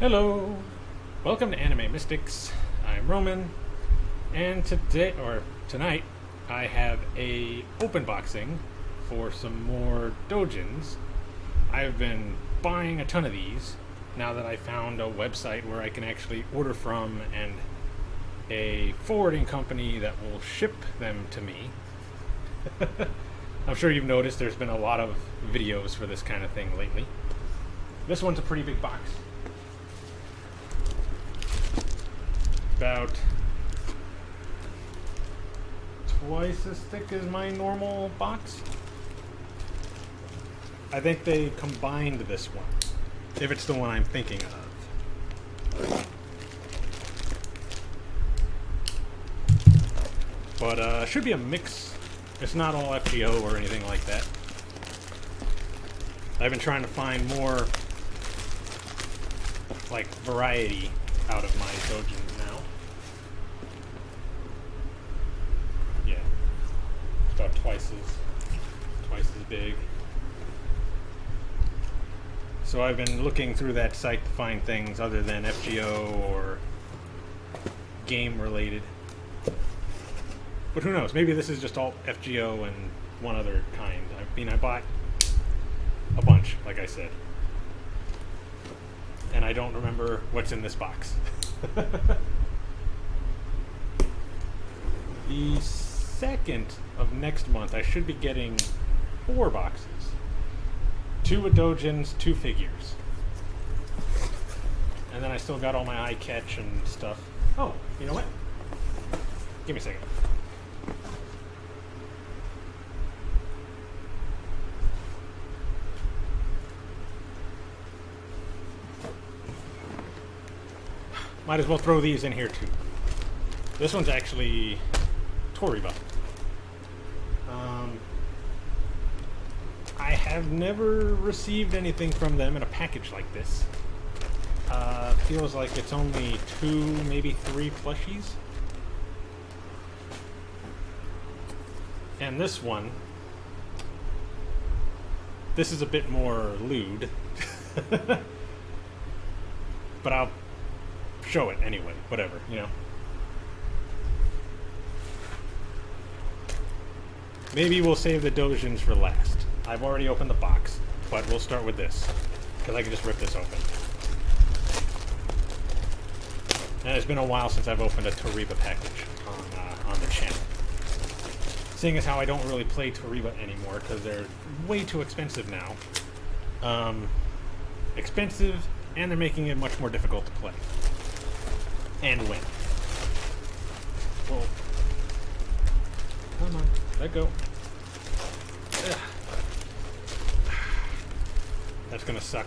Hello! Welcome to Anime Mystics. I'm Roman, and tonight, I have a open boxing for some more Doujins. I've been buying a ton of these now that I found a website where I can actually order from and a forwarding company that will ship them to me. I'm sure you've noticed there's been a lot of videos for this kind of thing lately. This one's a pretty big box. About twice as thick as my normal box. I think they combined this one, if it's the one I'm thinking of. But should be a mix. It's not all FGO or anything like that. I've been trying to find more like variety out of my Doujins now. Yeah, it's about twice as big. So I've been looking through that site to find things other than FGO or game related. But who knows? Maybe this is just all FGO and one other kind. I mean, I bought a bunch, like I said. And I don't remember what's in this box. The 2nd of next month, I should be getting 4 boxes. 2 with Doujins, 2 figures. And then I still got all my eye catch and stuff. Oh, you know what? Give me a second. Might as well throw these in here too. This one's actually Toriba. I have never received anything from them in a package like this. Feels like it's only 2, maybe 3 plushies. And this one, this is a bit more lewd. But I'll show it anyway, whatever, you know. Maybe we'll save the Doujins for last. I've already opened the box, but we'll start with this, because I can just rip this open. And it's been a while since I've opened a Toriba package on the channel. Seeing as how I don't really play Toriba anymore, because they're way too expensive now. Expensive, and they're making it much more difficult to play. And win. Whoa. Come on, let go. Ugh. That's gonna suck.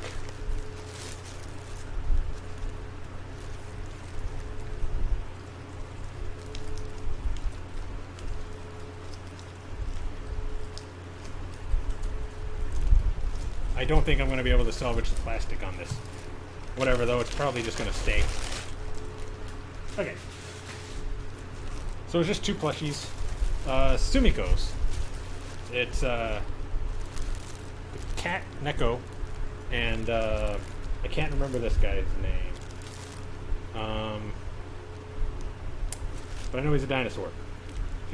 I don't think I'm gonna be able to salvage the plastic on this. Whatever though, it's probably just gonna stay. Okay. So it's just 2 plushies. Sumiko's. It's cat Neko, and I can't remember this guy's name. But I know he's a dinosaur.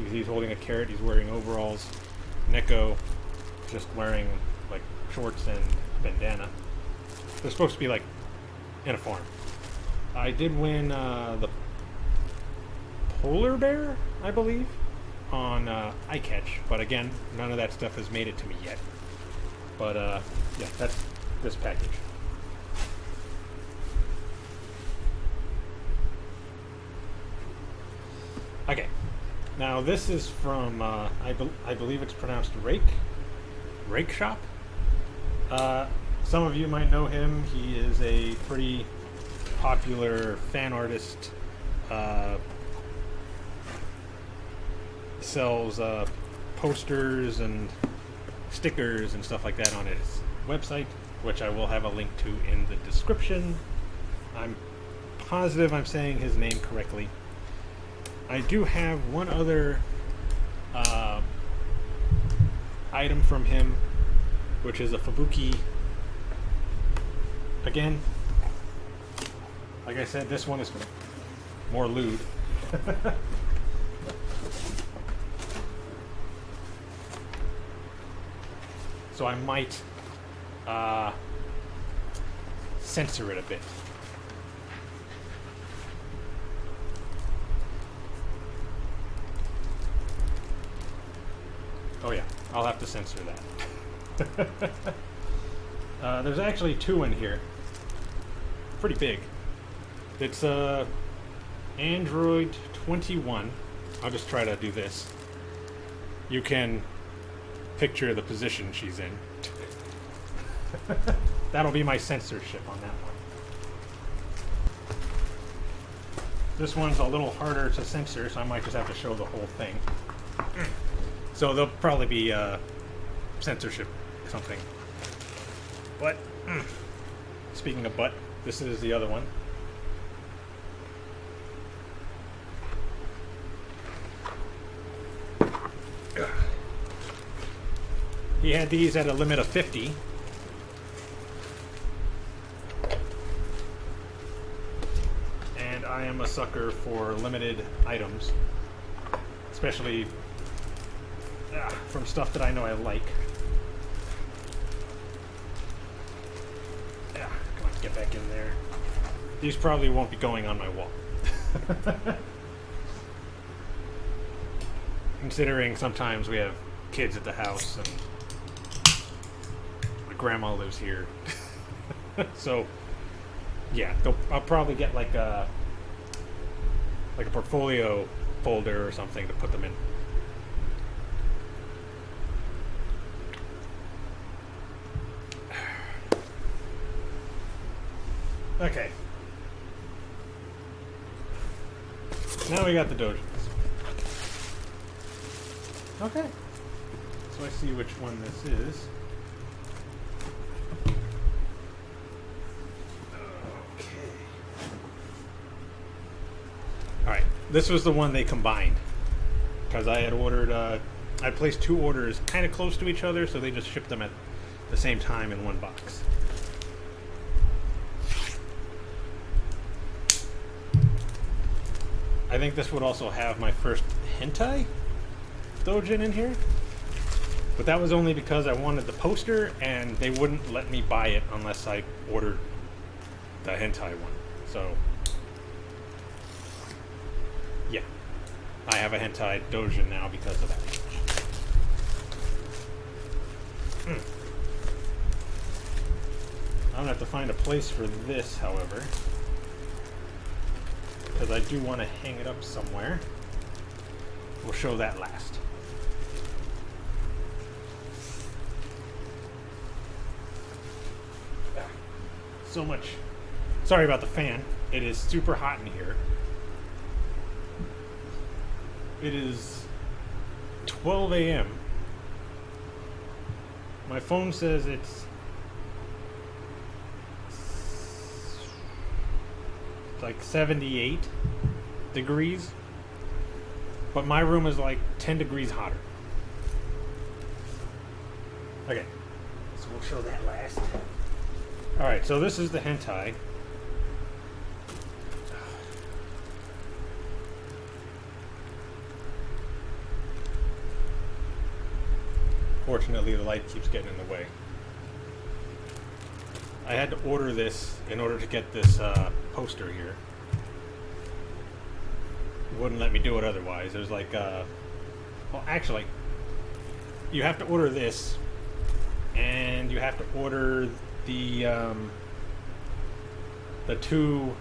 He's holding a carrot, he's wearing overalls. Neko just wearing like shorts and bandana. They're supposed to be like in a farm. I did win the polar bear, I believe, on iCatch, but again, none of that stuff has made it to me yet. But yeah, that's this package. Okay, now this is from I believe it's pronounced Rake Shop. Some of you might know him. He is a pretty popular fan artist. Sells posters and stickers and stuff like that on his website, which I will have a link to in the description. I'm positive I'm saying his name correctly. I do have one other item from him, which is a Fubuki. Again, Like I said, this one is more lewd. So I might censor it a bit. Oh yeah, I'll have to censor that. There's actually two in here. Pretty big. It's Android 21. I'll just try to do this. You can picture the position she's in. That'll be my censorship on that one. This one's a little harder to censor, so I might just have to show the whole thing. So there'll probably be censorship something. But speaking of butt, this is the other one. He had these at a limit of 50. And I am a sucker for limited items, especially from stuff that I know I like. Come on, get back in there. These probably won't be going on my wall. Considering sometimes we have kids at the house and my grandma lives here. So yeah, I'll probably get like a portfolio folder or something to put them in. Okay. Now we got the Doujins. Okay. So I see which one this is. Okay. Alright. This was the one they combined. Because I had ordered, I placed two orders kind of close to each other, so they just shipped them at the same time in one box. I think this would also have my first hentai Doujin in here. But that was only because I wanted the poster and they wouldn't let me buy it unless I ordered the hentai one. So, yeah. I have a hentai Doujin now because of that. I'm going to have to find a place for this, however. Because I do want to hang it up somewhere. We'll show that last. So much. Sorry about the fan. It is super hot in here. It is 12 a.m. My phone says it's like 78 degrees, but my room is like 10 degrees hotter. Okay, so we'll show that last. Alright, so this is the hentai. Fortunately, the light keeps getting in the way. I had to order this in order to get this poster here. Wouldn't let me do it otherwise. There's like, well, actually, you have to order this, and you have to order the two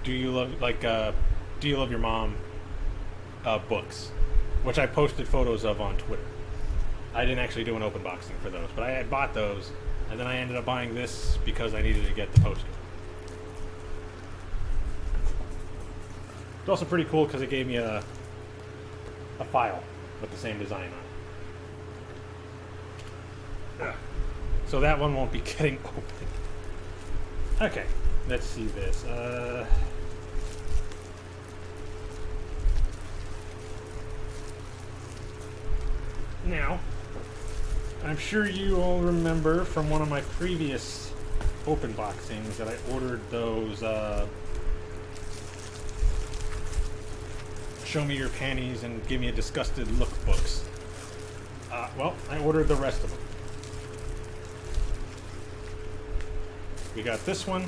Do You Love Your Mom books, which I posted photos of on Twitter. I didn't actually do an open boxing for those, but I had bought those, and then I ended up buying this because I needed to get the poster. It's also pretty cool because it gave me a file with the same design on it. Ugh. So that one won't be getting open. Okay, let's see this. Now, I'm sure you all remember from one of my previous open boxings that I ordered those show me your panties and give me a disgusted look books. Well, I ordered the rest of them. We got this one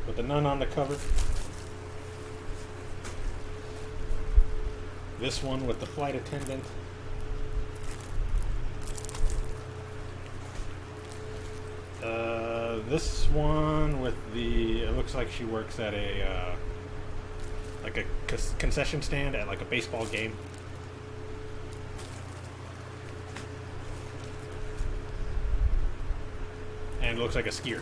with the nun on the cover. This one with the flight attendant. This one with the, it looks like she works at a like a concession stand at like a baseball game. And it looks like a skier.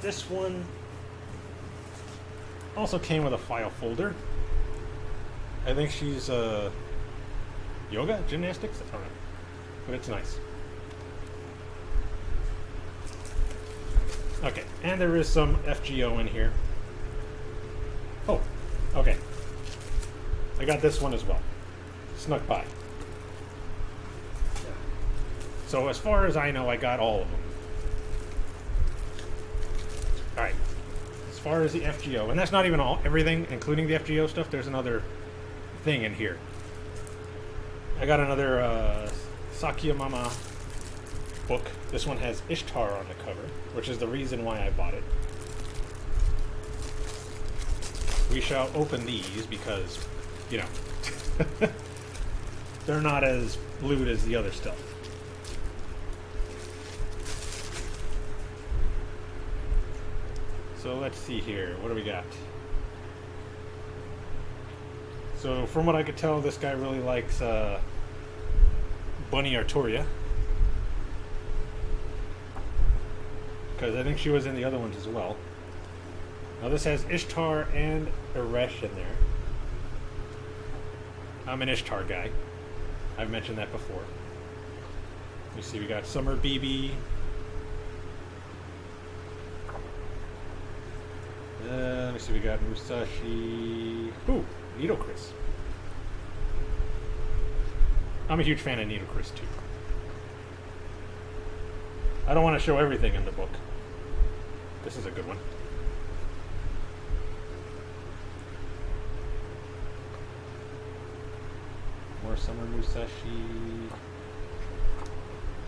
This one also came with a file folder. I think she's yoga, gymnastics, I don't know, but it's nice. Okay, and there is some FGO in here. Oh, okay. I got this one as well. Snuck by. So as far as I know, I got all of them. Alright. As far as the FGO, and that's not even everything, including the FGO stuff, there's another thing in here. I got another Sakyamama book. This one has Ishtar on the cover, which is the reason why I bought it. We shall open these because, you know, they're not as lewd as the other stuff. So let's see here. What do we got? So from what I could tell, this guy really likes Bunny Arturia. Because I think she was in the other ones as well. Now this has Ishtar and Eresh in there. I'm an Ishtar guy. I've mentioned that before. Let me see, we got Summer BB. Let me see, we got Musashi. Ooh, Needle Chris. I'm a huge fan of Needle Chris too. I don't want to show everything in the book. This is a good one. More Summer Musashi.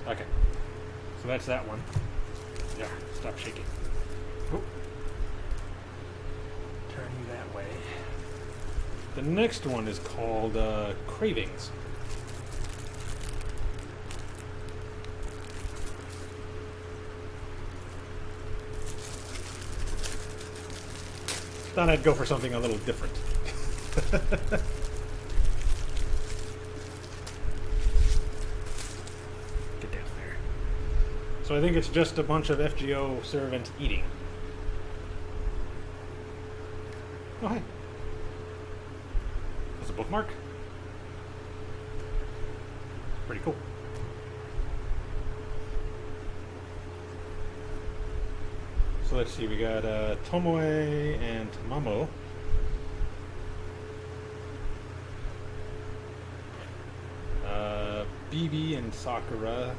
Okay. So that's that one. Yeah, stop shaking. Oop. Turn you that way. The next one is called Cravings. Thought I'd go for something a little different. Get down there. So I think it's just a bunch of FGO servants eating. Oh, hey. That's a bookmark. Pretty cool. So let's see, we got Tomoe and Mamo. BB and Sakura.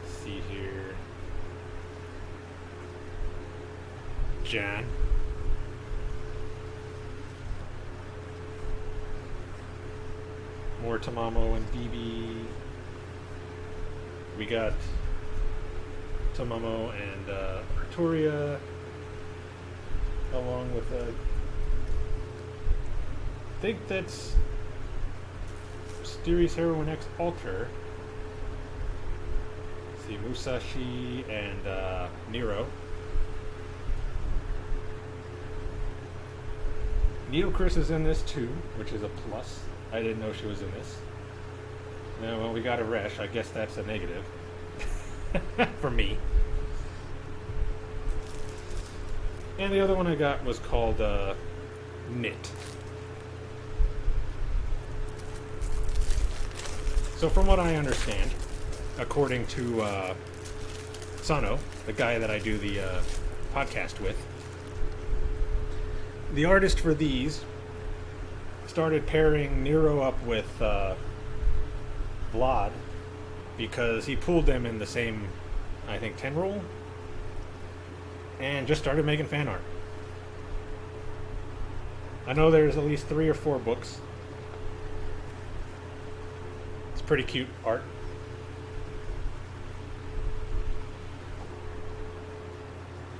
Let's see here. Jan. More Tamamo and BB. We got Tamamo and Arturia, along with I think that's Mysterious Heroine X Alter. Let's see, Musashi and Nero. Needle Chris is in this too, which is a plus. I didn't know she was in this. Now, well, we got a Resh. I guess that's a negative. For me. And the other one I got was called Knit. So from what I understand, according to Sano, the guy that I do the podcast with. The artist for these started pairing Nero up with Vlad because he pulled them in the same, I think, 10 roll, and just started making fan art. I know there's at least 3 or 4 books. It's pretty cute art.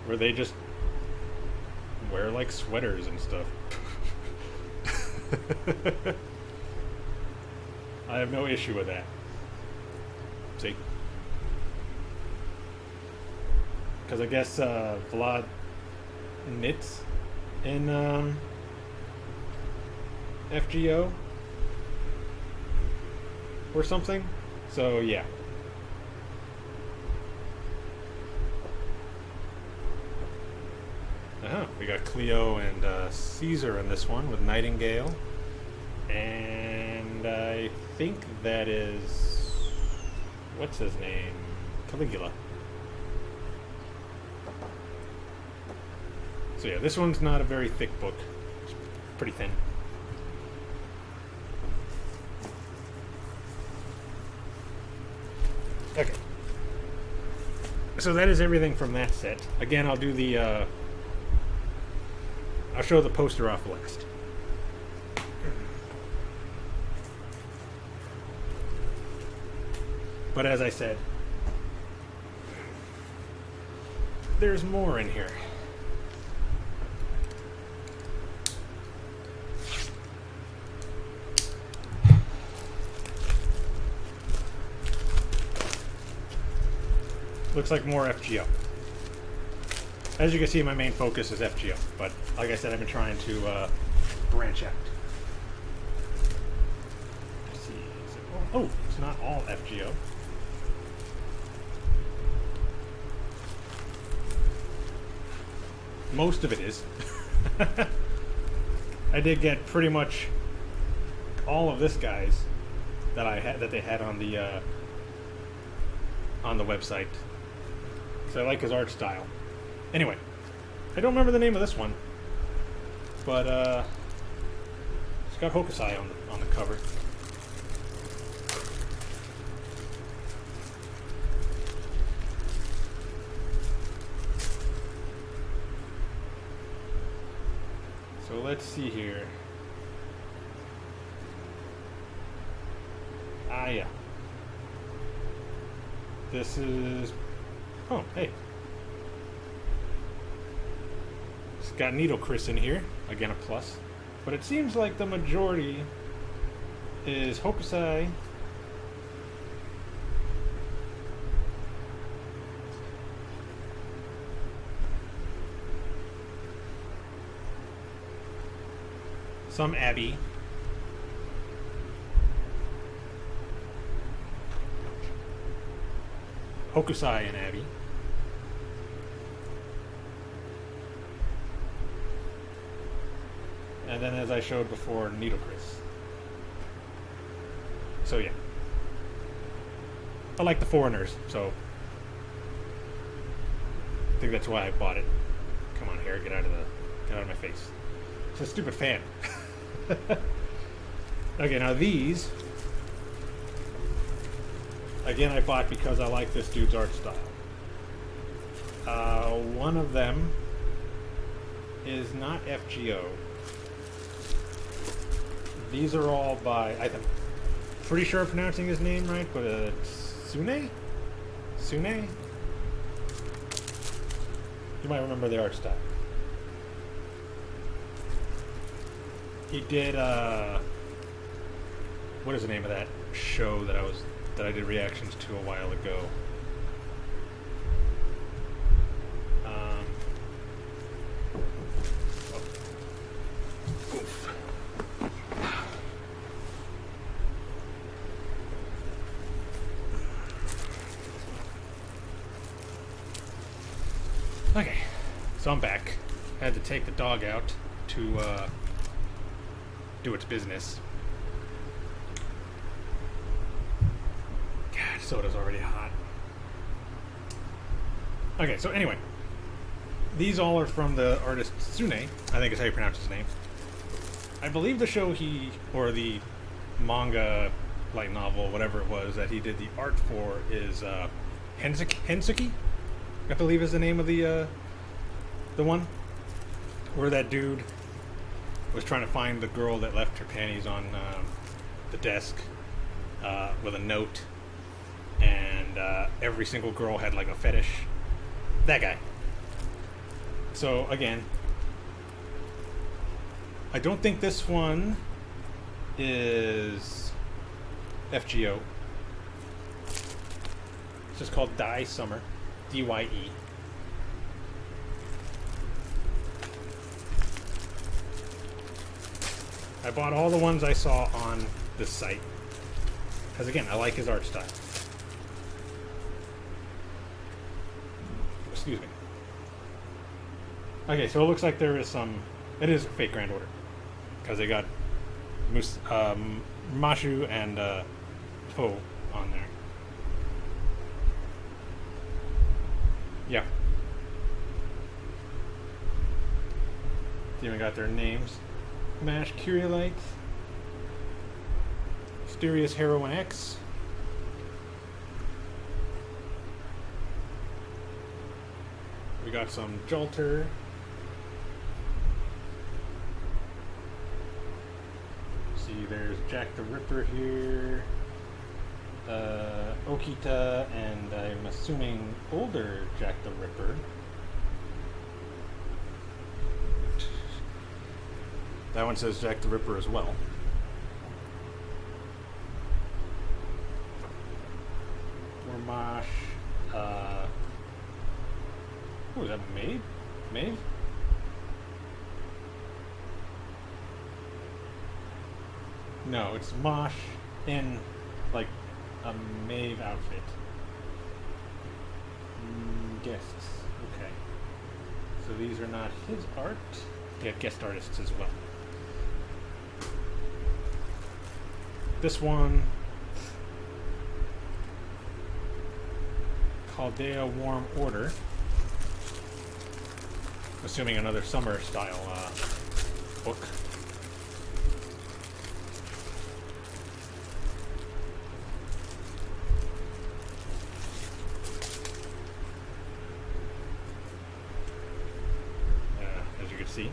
Where they just wear like sweaters and stuff. I have no issue with that. See? Because I guess Vlad knits in FGO or something. So yeah. We got Cleo and Caesar in this one with Nightingale. And I think that is... what's his name? Caligula. So yeah, this one's not a very thick book. It's pretty thin. Okay. So that is everything from that set. Again, I'll do the... I'll show the poster off last. But as I said, there's more in here. Looks like more FGO. As you can see, my main focus is FGO, but like I said, I've been trying to branch out. Let's see. Oh, it's not all FGO. Most of it is. I did get pretty much all of this guys that they had on the website. So I like his art style. Anyway, I don't remember the name of this one, but it's got Hokusai on the cover. So let's see here. Ah, yeah. This is... oh, hey. It's got Needle Chris in here. Again, a plus. But it seems like the majority is Hokusai. Some Abby. Hokusai and Abby. And then, as I showed before, Needle Chris. So yeah. I like the foreigners, so I think that's why I bought it. Come on, Harry, get out of my face. It's a stupid fan. Okay, now these, again, I bought because I like this dude's art style. One of them is not FGO. These are all by, I'm pretty sure I'm pronouncing his name right, but Sune? Sune? You might remember the art style. He did, what is the name of that show that I did reactions to a while ago? Okay, so I'm back. Had to take the dog out to do its business. God, soda's already hot. Okay, so anyway, these all are from the artist Sune. I think is how you pronounce his name. I believe the show or the manga, light novel, whatever it was that he did the art for is Hensuki, I believe is the name of the one where that dude was trying to find the girl that left her panties on the desk with a note, and every single girl had like a fetish. That guy. So again, I don't think this one is FGO. It's just called Dye Summer, DYE. I bought all the ones I saw on this site because again, I like his art style. Excuse me. Okay, so it looks like there is it is a fake Grand Order because they got Mashu and To on there. Yeah. They even got their names. Mash Curiolite, Mysterious Heroine X, we got some Jolter, see there's Jack the Ripper here, Okita, and I'm assuming older Jack the Ripper. That one says Jack the Ripper as well. Mormosh. Who is that? Maeve? Maeve? No, it's Mosh in like a Maeve outfit. Guests. Okay. So these are not his art. They have guest artists as well. This one, Chaldea Warm Order, assuming another summer style book. As you can see,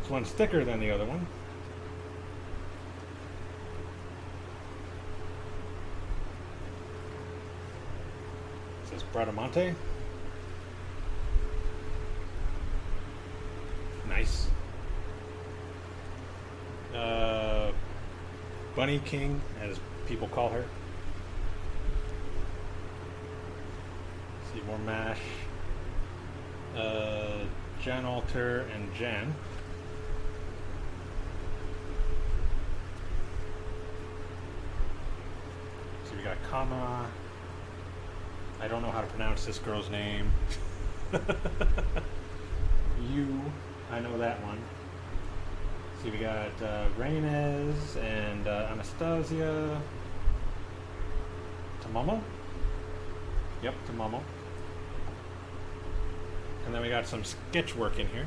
this one's thicker than the other one. Bradamonte. Nice. Bunny King, as people call her. See more Mash. Jan Alter and Jan. So we got Kama. I don't know how to pronounce this girl's name. I know that one. See, we got Reynes and Anastasia. Tomomo? Yep, Tomomo. And then we got some sketch work in here.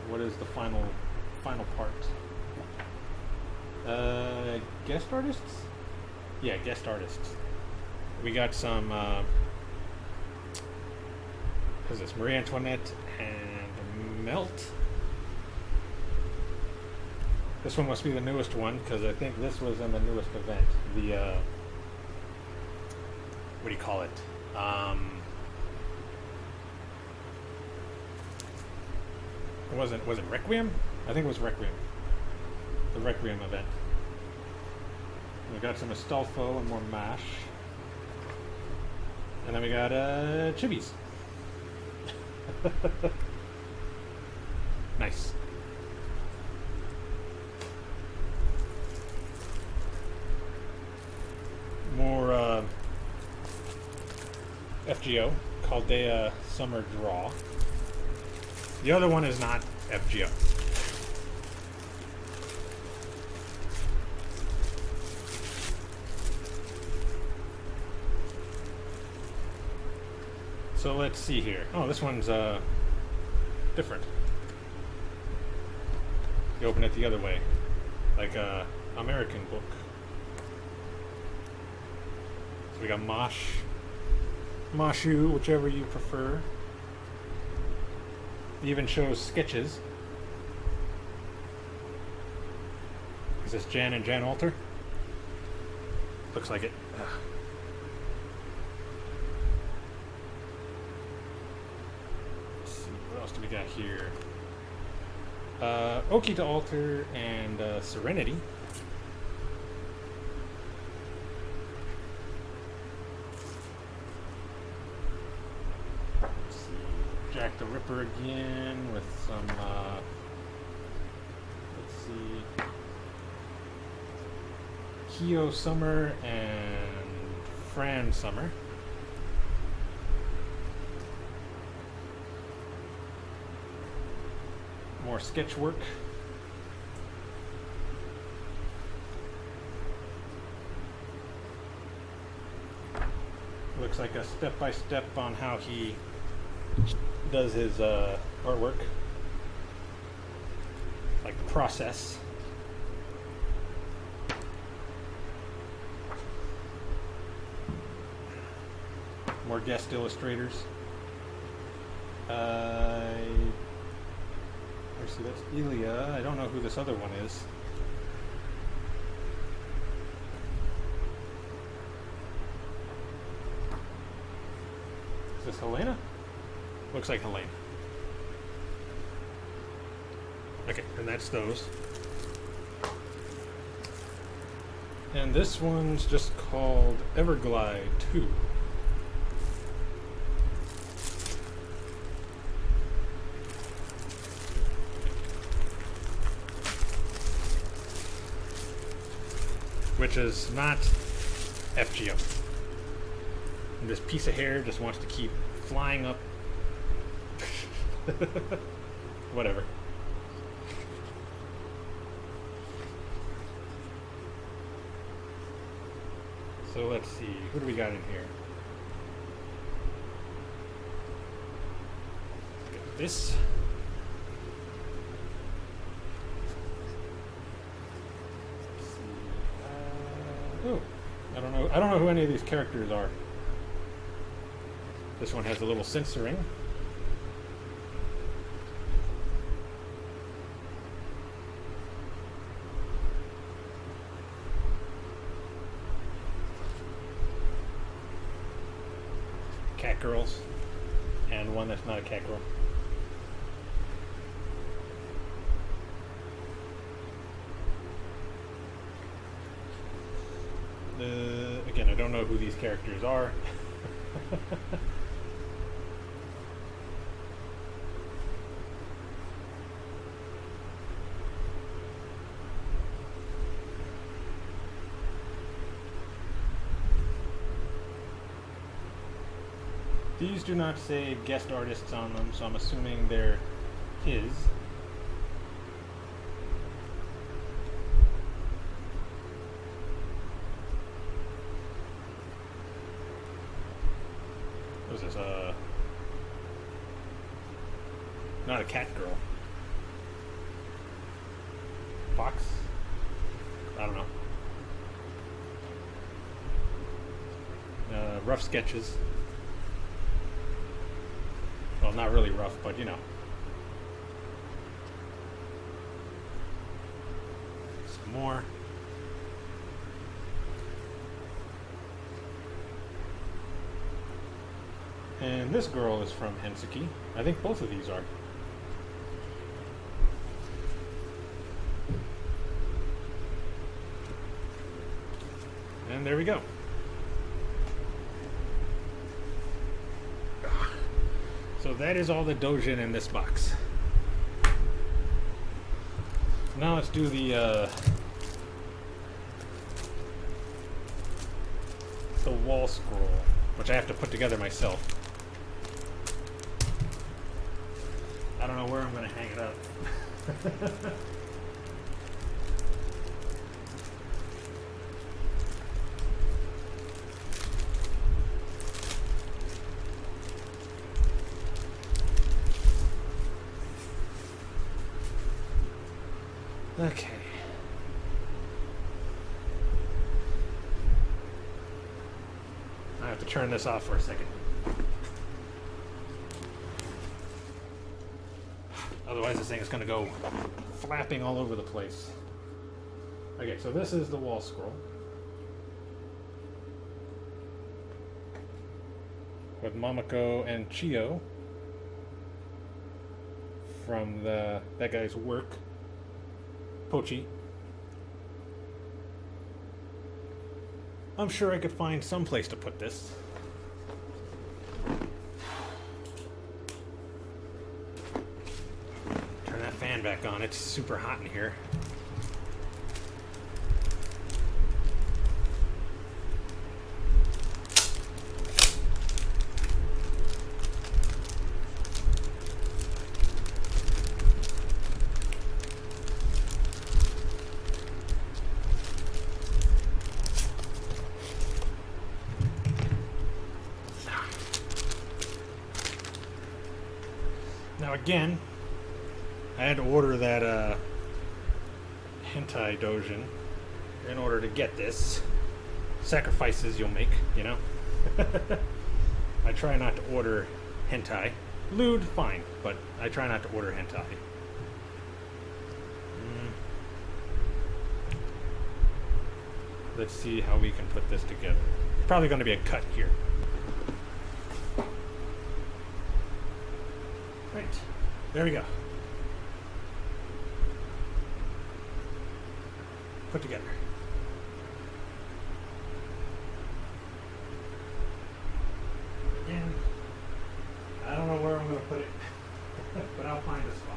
What is the final part? Guest artists? Yeah, guest artists. We got some, who's this? Marie Antoinette and Melt. This one must be the newest one, because I think this was in the newest event. The, what do you call it? Was it Requiem? I think it was Requiem. The Requiem event. We got some Astolfo and more Mash. And then we got Chibis. Nice. More FGO, Chaldea Summer Draw. The other one is not FGO. So let's see here. Oh, this one's different. You open it the other way, like a American book. So we got Mashu, whichever you prefer. It even shows sketches. Is this Jan and Jan Alter? Looks like it. Ugh. Let's see, what else do we got here? Oki to Alter and Serenity. Let's see, Jack the Ripper again with some, let's see, Kyo Summer and Fran Summer. More sketch work. Looks like a step-by-step on how he does his artwork. Like the process. More guest illustrators. See, that's Ilya. I don't know who this other one is. Is this Helena? Looks like Helena. Okay, and that's those. And this one's just called Everglide 2. Which is not FGO. And this piece of hair just wants to keep flying up. Whatever. So let's see, who do we got in here? Got this. Oh, I don't know who any of these characters are. This one has a little censoring. Cat girls, and one that's not a cat girl. Again, I don't know who these characters are. These do not say guest artists on them, so I'm assuming they're his. What is this? Not a cat girl. Fox? I don't know. Rough sketches. Well, not really rough, but you know. Some more. And this girl is from Hensuki. I think both of these are. And there we go. So that is all the Doujin in this box. Now let's do the wall scroll, which I have to put together myself. I don't know where I'm going to hang it up. Okay. I have to turn this off for a second. Otherwise this thing is going to go flapping all over the place. Okay, so this is the wall scroll. With Momoko and Chio from that guy's work. Pochi. I'm sure I could find some place to put this. Turn that fan back on. It's super hot in here. Now again, I had to order that hentai doujin in order to get this. Sacrifices you'll make, you know? I try not to order hentai. Lewd, fine, but I try not to order hentai. Let's see how we can put this together. Probably going to be a cut here. Right, there we go. Put together. And I don't know where I'm going to put it, but I'll find a spot.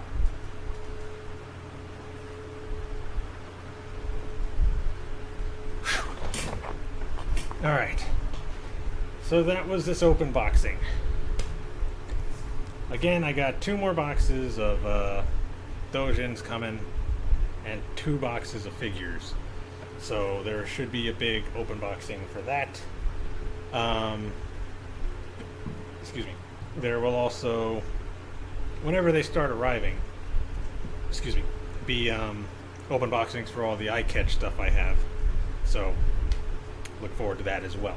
All right. So that was this open boxing. Again, I got 2 more boxes of doujins coming and 2 boxes of figures. So there should be a big open boxing for that. Excuse me. There will also, whenever they start arriving, be open boxings for all the eye-catch stuff I have. So look forward to that as well.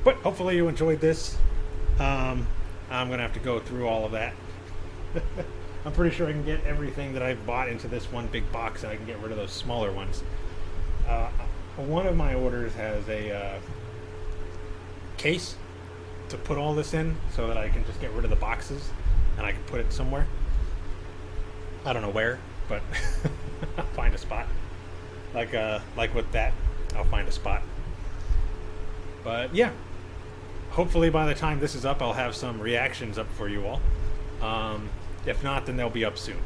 But hopefully you enjoyed this. I'm going to have to go through all of that. I'm pretty sure I can get everything that I've bought into this one big box, and I can get rid of those smaller ones. One of my orders has a case to put all this in so that I can just get rid of the boxes and I can put it somewhere. I don't know where, but I'll find a spot. Like with that, I'll find a spot. But yeah. Hopefully by the time this is up, I'll have some reactions up for you all. If not, then they'll be up soon.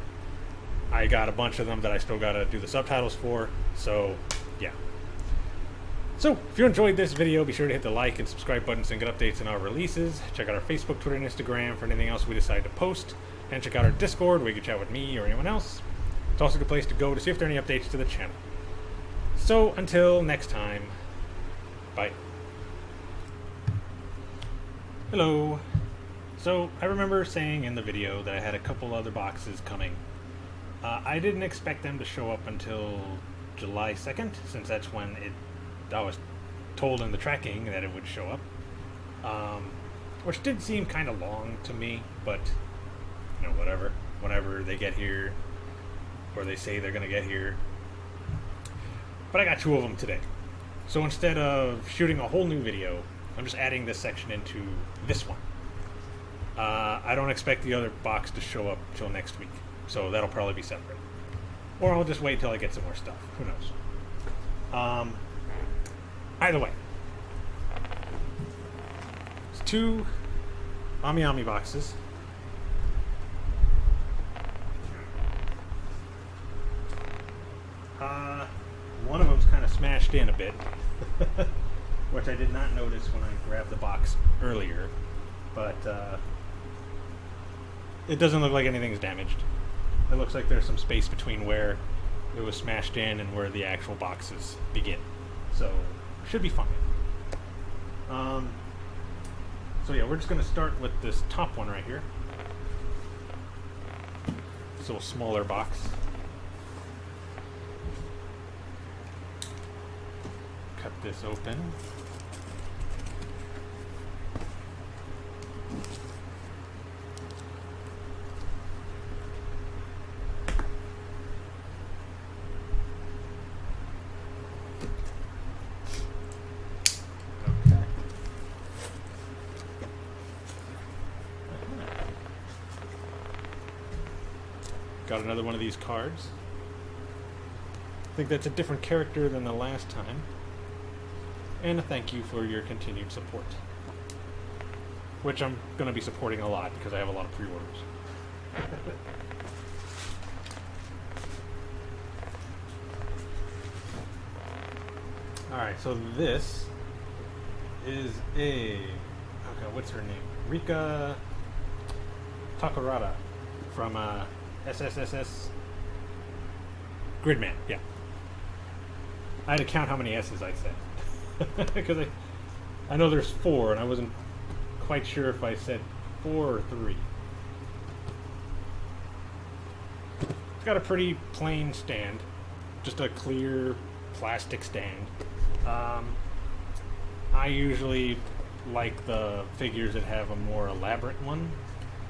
I got a bunch of them that I still got to do the subtitles for, so yeah. So, if you enjoyed this video, be sure to hit the like and subscribe buttons and get updates on our releases. Check out our Facebook, Twitter, and Instagram for anything else we decide to post. And check out our Discord where you can chat with me or anyone else. It's also a good place to go to see if there are any updates to the channel. So, until next time, bye. Hello. So, I remember saying in the video that I had a couple other boxes coming. I didn't expect them to show up until July 2nd, since that's when I was told in the tracking that it would show up. Which did seem kind of long to me, but, you know, whatever. Whenever they get here, or they say they're going to get here. But I got 2 of them today. So instead of shooting a whole new video, I'm just adding this section into this one. I don't expect the other box to show up till next week, so that'll probably be separate. Or I'll just wait till I get some more stuff. Who knows? Either way. It's 2 Ami Ami boxes. One of them's kind of smashed in a bit. Which I did not notice when I grabbed the box earlier, but it doesn't look like anything's damaged. It looks like there's some space between where it was smashed in and where the actual boxes begin. So, should be fine. So yeah, we're just going to start with this top one right here. This little smaller box. this open. Got another one of these cards. I think that's a different character than the last time. And a thank you for your continued support. Which I'm going to be supporting a lot because I have a lot of pre-orders. Alright, so this is a... Okay, what's her name? Rika Takarada from SSSS.Gridman, yeah. I had to count how many S's I said. Because I know there's 4, and I wasn't quite sure if I said 4 or 3. It's got a pretty plain stand. Just a clear plastic stand. I usually like the figures that have a more elaborate one.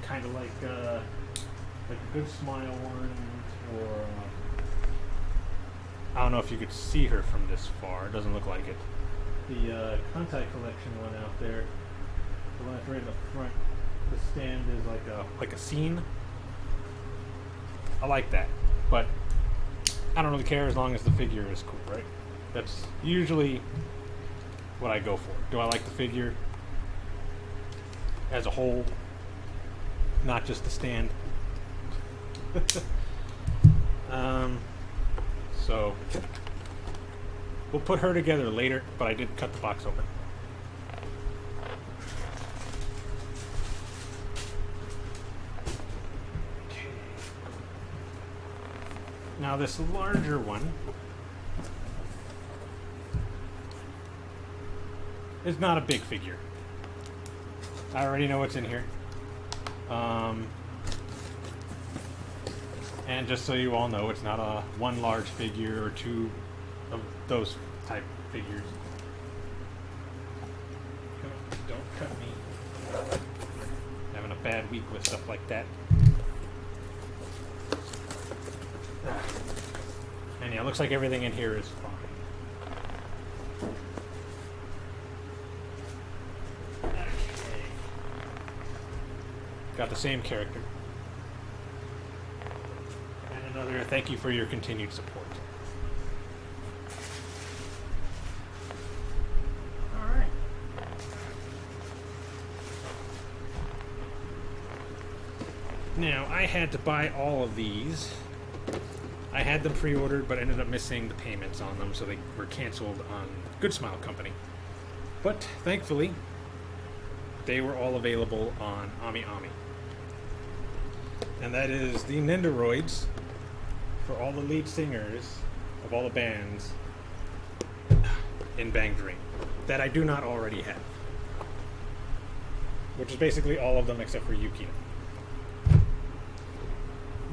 Kind of like a Good Smile one, or I don't know if you could see her from this far. It doesn't look like it. The Kantai Collection one out there, the one that's right in the front. The stand is like a scene. I like that, but I don't really care as long as the figure is cool, right? That's usually what I go for. Do I like the figure as a whole, not just the stand? So we'll put her together later, but I did cut the box open. Okay. Now this larger one is not a big figure. I already know what's in here. And just so you all know, it's not a one large figure or 2 of those type figures. Don't cut me. Having a bad week with stuff like that. And yeah, it looks like everything in here is fine. Okay. Got the same character. Another thank you for your continued support. Alright. Now, I had to buy all of these. I had them pre-ordered, but ended up missing the payments on them, so they were canceled on Good Smile Company. But, thankfully, they were all available on AmiAmi. And that is the Nendoroids for all the lead singers of all the bands in Bang Dream that I do not already have. Which is basically all of them except for Yukino.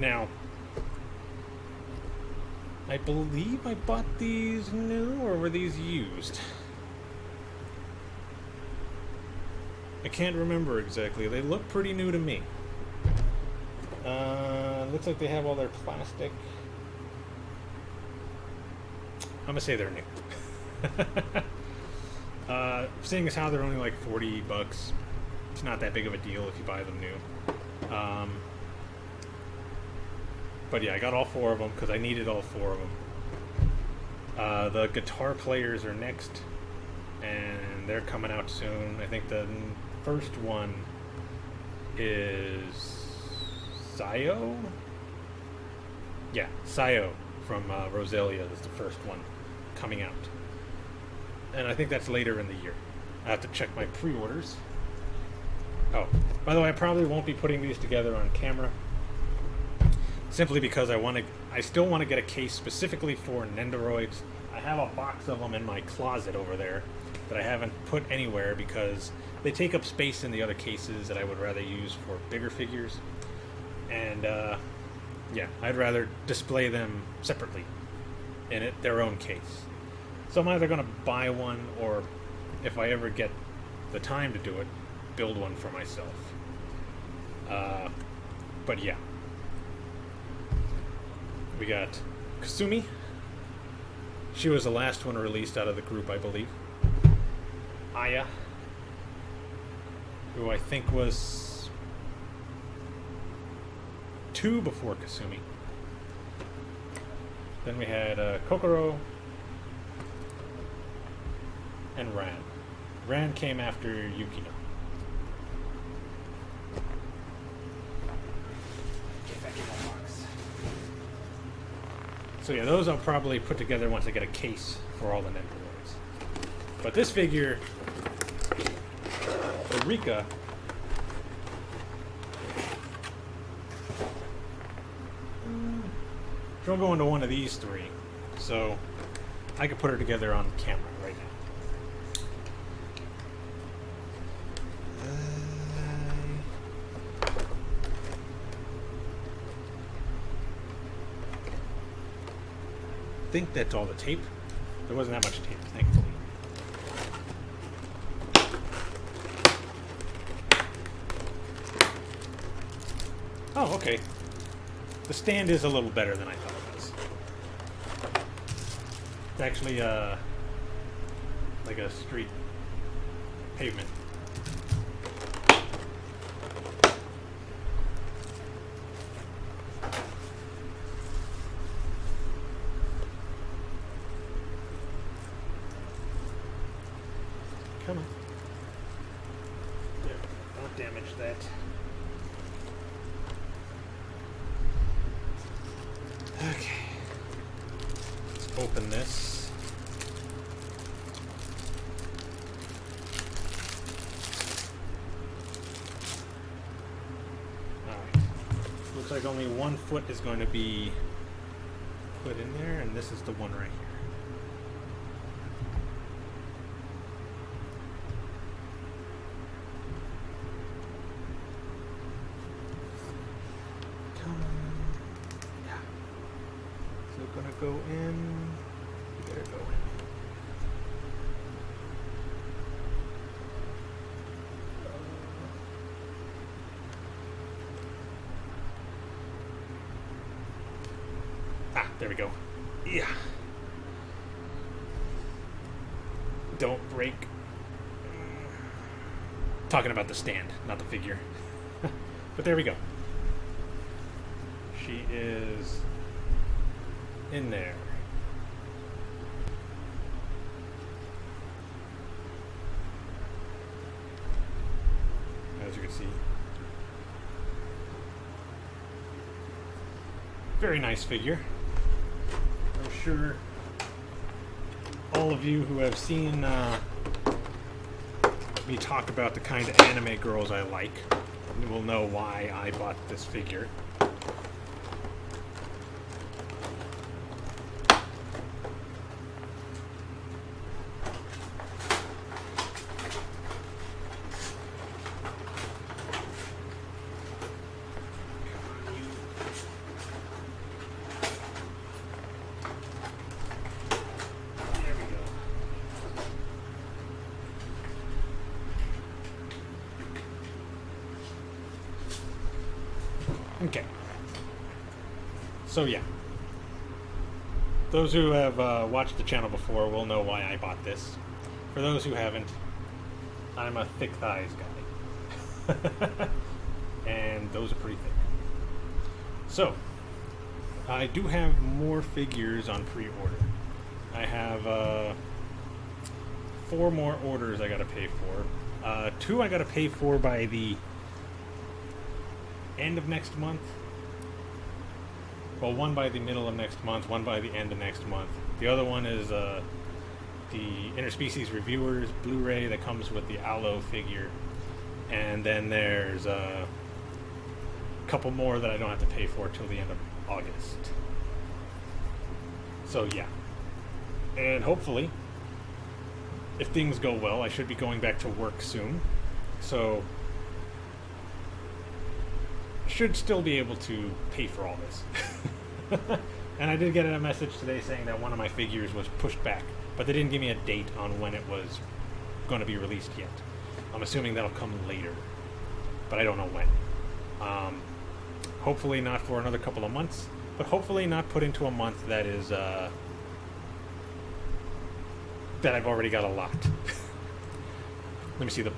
Now, I believe I bought these new, or were these used? I can't remember exactly. They look pretty new to me. Looks like they have all their plastic. I'm gonna say they're new. Seeing as how they're only like $40, it's not that big of a deal if you buy them new. But yeah, I got all 4 of them because I needed all 4 of them. The guitar players are next, and they're coming out soon. I think the first one is Sayo? Yeah, Sayo from Rosalia is the first one coming out. And I think that's later in the year. I have to check my pre-orders. Oh, by the way, I probably won't be putting these together on camera, simply because I still want to get a case specifically for Nendoroids. I have a box of them in my closet over there that I haven't put anywhere because they take up space in the other cases that I would rather use for bigger figures. And yeah, I'd rather display them separately in their own case. So I'm either going to buy one, or if I ever get the time to do it, build one for myself. But yeah. We got Kasumi. She was the last one released out of the group, I believe. Aya, who I think was 2 before Kasumi. Then we had Kokoro and Ran. Ran came after Yukino. Get back in my box. So yeah, those I'll probably put together once I get a case for all the Nendoroids. But this figure, for Rika, she'll go into one of these 3, so I could put her together on camera right now. I think that's all the tape. There wasn't that much tape, thankfully. Oh, okay. The stand is a little better than I thought it was. It's actually like a street pavement. Come on. There, don't damage that. Okay. Let's open this. Alright. Looks like only 1 foot is going to be put in there, and this is the one right here. Gonna go in. You better go in. There we go. Yeah. Don't break. Talking about the stand, not the figure. But there we go. She is in there. As you can see. Very nice figure. I'm sure all of you who have seen me talk about the kind of anime girls I like will know why I bought this figure. Okay. So yeah. Those who have watched the channel before will know why I bought this. For those who haven't, I'm a thick thighs guy. And those are pretty thick. So, I do have more figures on pre-order. I have 4 more orders I gotta pay for. 2 I gotta pay for by the end of next month. Well, 1 by the middle of next month, 1 by the end of next month. The other one is the Interspecies Reviewers Blu-ray that comes with the Aloe figure. And then there's a couple more that I don't have to pay for till the end of August. So yeah. And hopefully, if things go well, I should be going back to work soon. So should still be able to pay for all this. And I did get a message today saying that one of my figures was pushed back but they didn't give me a date on when it was going to be released yet. I'm assuming that'll come later, but I don't know when. Hopefully not for another couple of months, but hopefully not put into a month that is that I've already got a lot. Let me see, the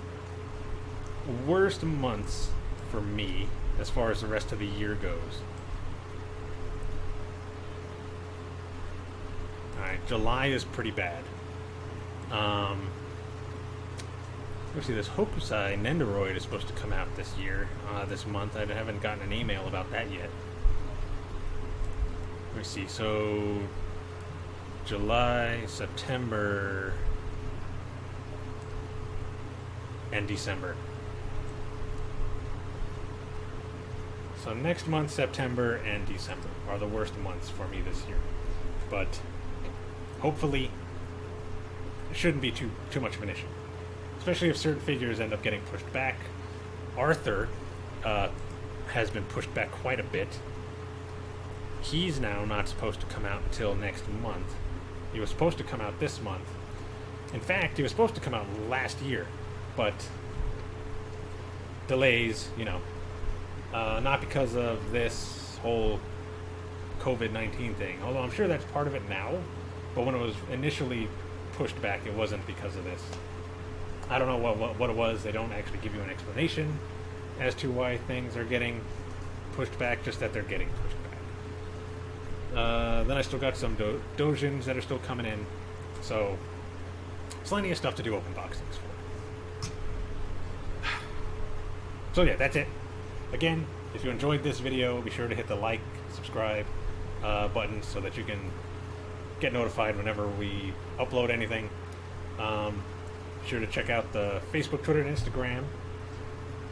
worst months for me as far as the rest of the year goes. Alright, July is pretty bad. Let's see, this Hokusai Nendoroid is supposed to come out this year, this month. I haven't gotten an email about that yet. Let me see, so July, September, and December. So next month, September and December are the worst months for me this year. But hopefully it shouldn't be too much of an issue. Especially if certain figures end up getting pushed back. Arthur has been pushed back quite a bit. He's now not supposed to come out until next month. He was supposed to come out this month. In fact, he was supposed to come out last year, but delays, not because of this whole COVID-19 thing, although I'm sure that's part of it now, but when it was initially pushed back, it wasn't because of this. I don't know what it was. They don't actually give you an explanation as to why things are getting pushed back, just that they're getting pushed back. Then I still got some Doujins that are still coming in, so plenty of stuff to do open boxings for. So yeah, that's it. Again, if you enjoyed this video, be sure to hit the like, subscribe button so that you can get notified whenever we upload anything. Be sure to check out the Facebook, Twitter, and Instagram,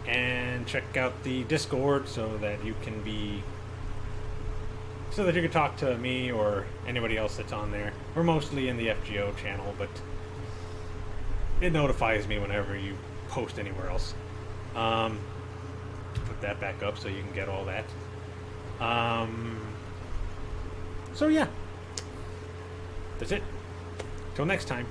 and check out the Discord so that you can talk to me or anybody else that's on there. We're mostly in the FGO channel, but it notifies me whenever you post anywhere else. Put that back up so you can get all that. So yeah, that's it. Till next time.